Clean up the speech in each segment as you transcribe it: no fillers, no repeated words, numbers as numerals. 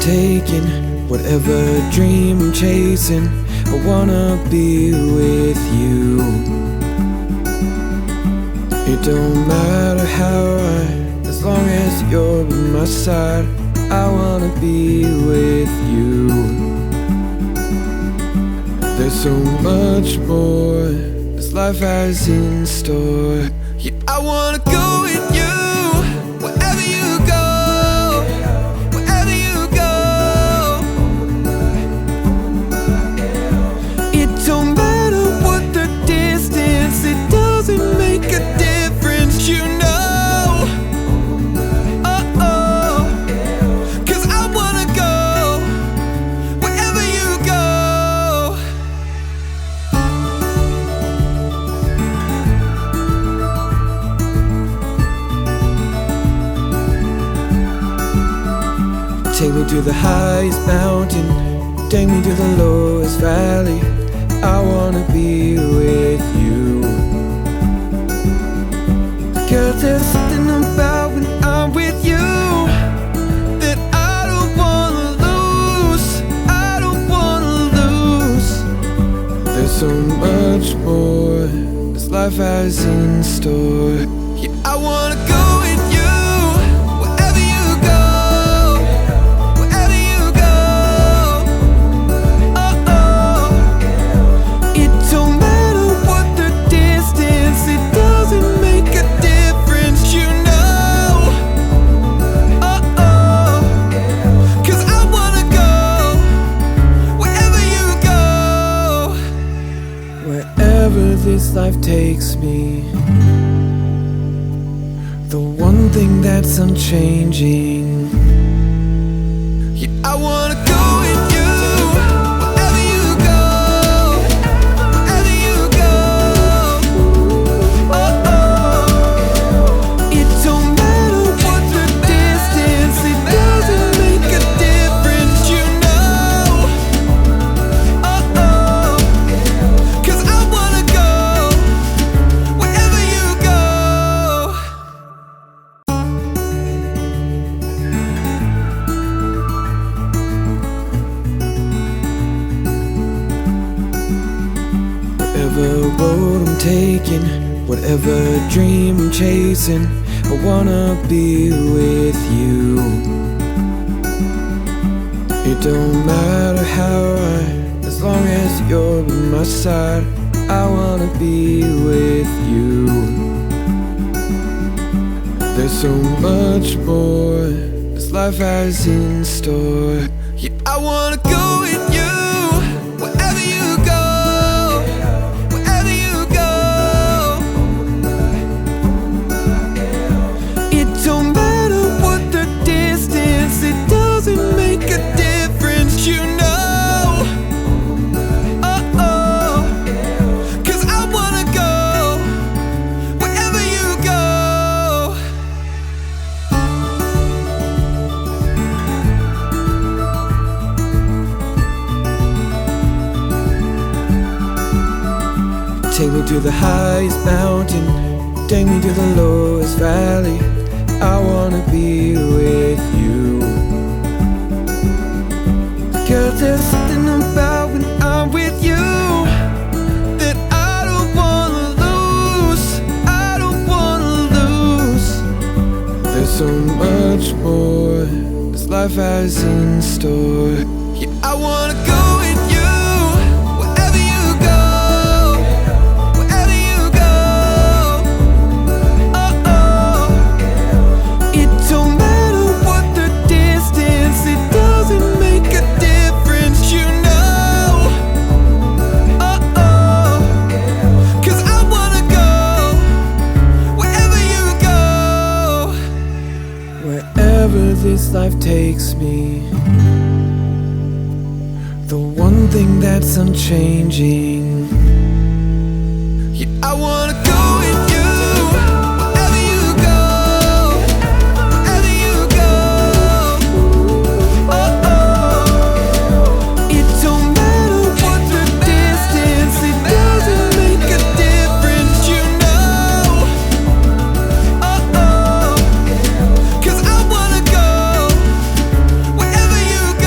taking, whatever dream I'm chasing, I wanna be with you. It don't matter how high, as long as you're by my side, I wanna be with you. There's so much more this life has in store. Yeah, I wanna go with you, wherever you go, wherever you go. It don't matter what the distance, it doesn't make a difference, you know. Oh, 'cause I wanna go wherever you go. Take me to the highest mountain, take me to the lowest valley, I wanna be with you. 'Cause there's something about when I'm with you that I don't wanna lose, I don't wanna lose. There's so much more this life has in store. Yeah, I wanna go with you, wherever you go, wherever you go. Oh, it don't matter what the distance, it doesn't make a difference, you know. Oh, 'cause I wanna go wherever you go, wherever this life takes me. The one thing that's unchanging. Yeah, I wanna go with you, wherever you go, wherever you go. Oh, it don't matter what the distance, it doesn't make a difference, you know. Oh, 'cause I wanna go wherever you go. Whatever road I'm taking, whatever dream I'm chasing, I wanna be with you. It don't matter how high, as long as you're by my side, I wanna be with you. There's so much more this life has in store. Yeah, I wanna go with you, wherever you go, wherever you go. It don't matter what the distance, it doesn't make a difference, you know. Oh, 'cause I wanna go wherever you go. Take me to the highest mountain, take me to the lowest valley, I wanna be with you. 'Cause there's something about when I'm with you that I don't wanna lose, I don't wanna lose. There's so much more this life has in store. Yeah, I wanna go with you, wherever you go, wherever you go. Oh, it don't matter what the distance, it doesn't make a difference, you know. Oh, 'cause I wanna go wherever you go, wherever this life takes me. The one thing that's unchanging. Yeah, I wanna go with you, wherever you go, wherever you go. Oh, it don't matter what the distance, it doesn't make a difference, you know. Oh, 'cause I wanna go wherever you go.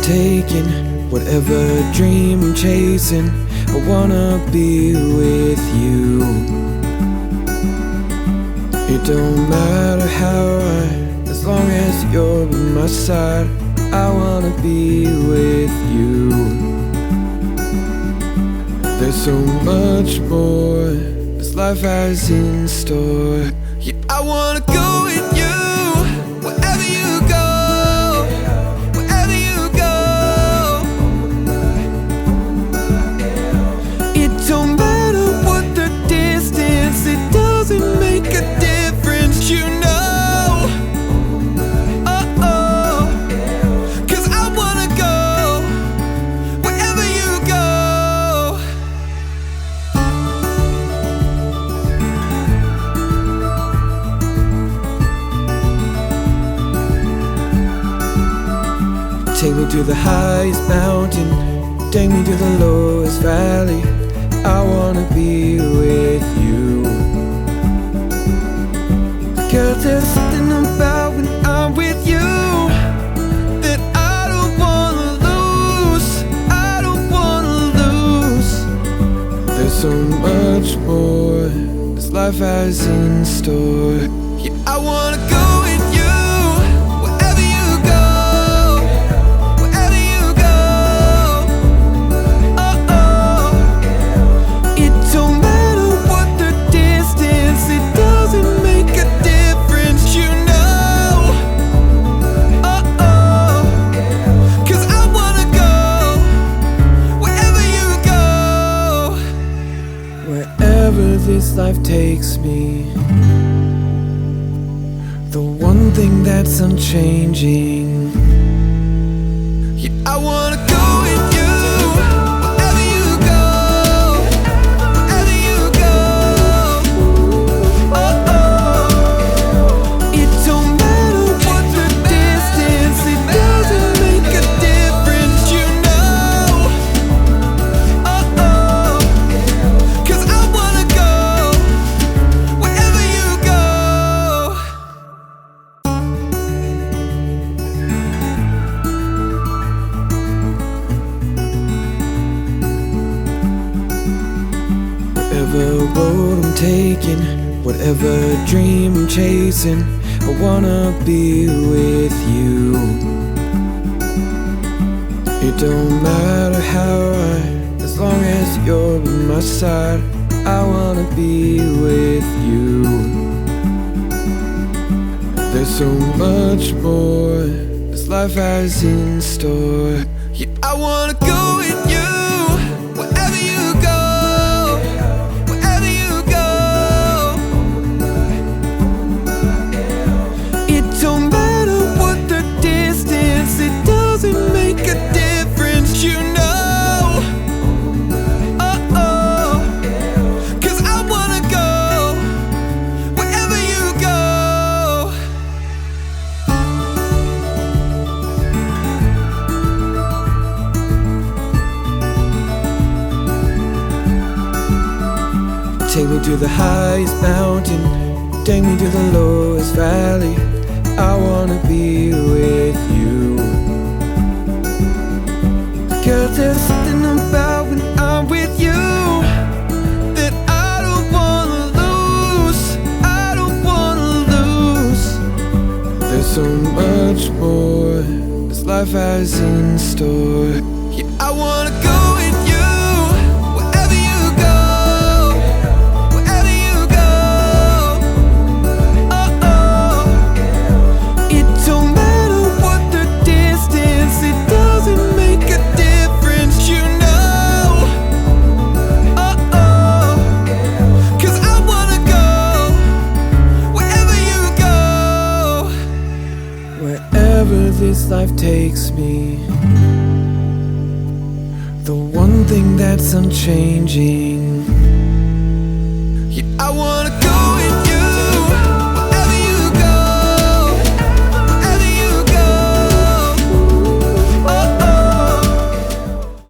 taking, whatever dream I'm chasing, I wanna be with you. It don't matter how high, as long as you're by my side, I wanna be with you. There's so much more this life has in store. Yeah, I wanna go with you, wherever you go, wherever you go. It don't matter what the distance, it doesn't make a difference, you know. Oh, 'cause I wanna go wherever you go. Take me to the highest mountain, take me to the lowest valley, I wanna be with you. Girl, there's something about when I'm with you that I don't wanna lose, I don't wanna lose. There's so much more this life has in store. Yeah, I wanna go with you, wherever you go, wherever you go. Oh, it don't matter what the distance, it doesn't make a difference, you know. Oh, 'cause I wanna go wherever you go, wherever this life takes me. The one thing that's unchanging. Yeah, I wanna go with you, wherever you go, wherever you go. Oh, it don't matter what the distance, it doesn't make a difference, you know. Oh, 'cause I wanna go wherever you go. Whatever road I'm taking, whatever dream I'm chasing, I wanna be with you. It don't matter how high, as long as you're by my side, I wanna be with you. There's so much more this life has in store. Yeah, I wanna go with you, wherever you go, wherever you go. It don't matter what the distance, it doesn't make a difference, you know. Oh, 'cause I wanna go wherever you go. Take me to the highest mountain, take me to the lowest valley, I wanna be with you. Girl, there's something about when I'm with you that I don't wanna lose, I don't wanna lose. There's so much more this life has in store. Yeah, I wanna go with you, wherever you go, wherever you go. Oh, it don't matter what the distance, it doesn't make a difference, you know. Oh, 'cause I wanna go wherever you go, wherever this life takes me. The one thing that's unchanging. Yeah, I wanna go